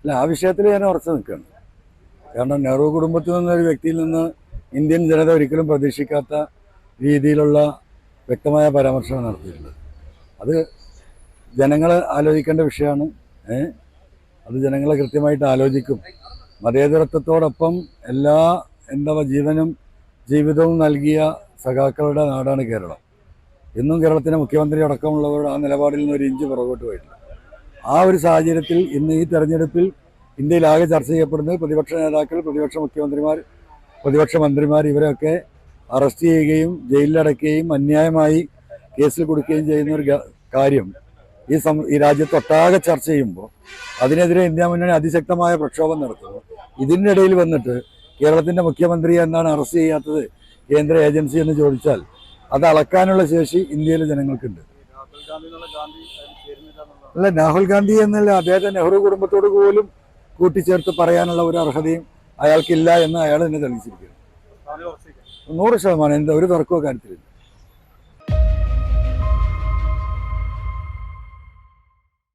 അല്ല, ആ വിഷയത്തിൽ ഞാൻ ഉറച്ചു നിൽക്കുകയാണ്. കാരണം നെഹ്റു കുടുംബത്തിൽ നിന്നൊരു വ്യക്തിയിൽ നിന്ന് ഇന്ത്യൻ ജനത ഒരിക്കലും പ്രതീക്ഷിക്കാത്ത രീതിയിലുള്ള വ്യക്തമായ പരാമർശമാണ് നടത്തിയിട്ടുള്ളത്. അത് ജനങ്ങൾ ആലോചിക്കേണ്ട വിഷയമാണ്. അത് ജനങ്ങളെ കൃത്യമായിട്ട് ആലോചിക്കും. മതേതരത്വത്തോടൊപ്പം എല്ലാ ജീവനും ജീവിതവും നൽകിയ സഖാക്കളുടെ നാടാണ് കേരളം. ഇന്നും കേരളത്തിലെ മുഖ്യമന്ത്രി അടക്കമുള്ളവരുടെ ആ നിലപാടിൽ നിന്ന് ഒരു ഇഞ്ച് പുറകോട്ട് പോയിട്ടില്ല. ആ ഒരു സാഹചര്യത്തിൽ ഇന്ന് ഈ തെരഞ്ഞെടുപ്പിൽ ഇന്ത്യയിലാകെ ചർച്ച ചെയ്യപ്പെടുന്നത് പ്രതിപക്ഷ നേതാക്കൾ, പ്രതിപക്ഷ മുഖ്യമന്ത്രിമാർ, പ്രതിപക്ഷ മന്ത്രിമാർ ഇവരെയൊക്കെ അറസ്റ്റ് ചെയ്യുകയും ജയിലിലടയ്ക്കുകയും അന്യായമായി കേസിൽ കൊടുക്കുകയും ചെയ്യുന്ന ഒരു കാര്യം ഈ രാജ്യത്തൊട്ടാകെ ചർച്ച ചെയ്യുമ്പോൾ അതിനെതിരെ ഇന്ത്യ മുന്നണി അതിശക്തമായ പ്രക്ഷോഭം നടത്തുന്നു. ഇതിൻ്റെ ഇടയിൽ വന്നിട്ട് കേരളത്തിൻ്റെ മുഖ്യമന്ത്രിയെ എന്താണ് അറസ്റ്റ് ചെയ്യാത്തത് കേന്ദ്ര ഏജൻസി എന്ന് ചോദിച്ചാൽ അത് അളക്കാനുള്ള ശേഷി ഇന്ത്യയിലെ ജനങ്ങൾക്കുണ്ട്. അല്ല, രാഹുൽ ഗാന്ധി എന്നല്ല, അദ്ദേഹത്തെ നെഹ്റു കുടുംബത്തോട് പോലും കൂട്ടിച്ചേർത്ത് പറയാനുള്ള ഒരു അർഹതയും അയാൾക്കില്ല എന്ന് അയാൾ തന്നെ തെളിയിച്ചിരിക്കുന്നു. 100% എന്താ ഒരു തർക്കമോ കാര്യത്തിലില്ല.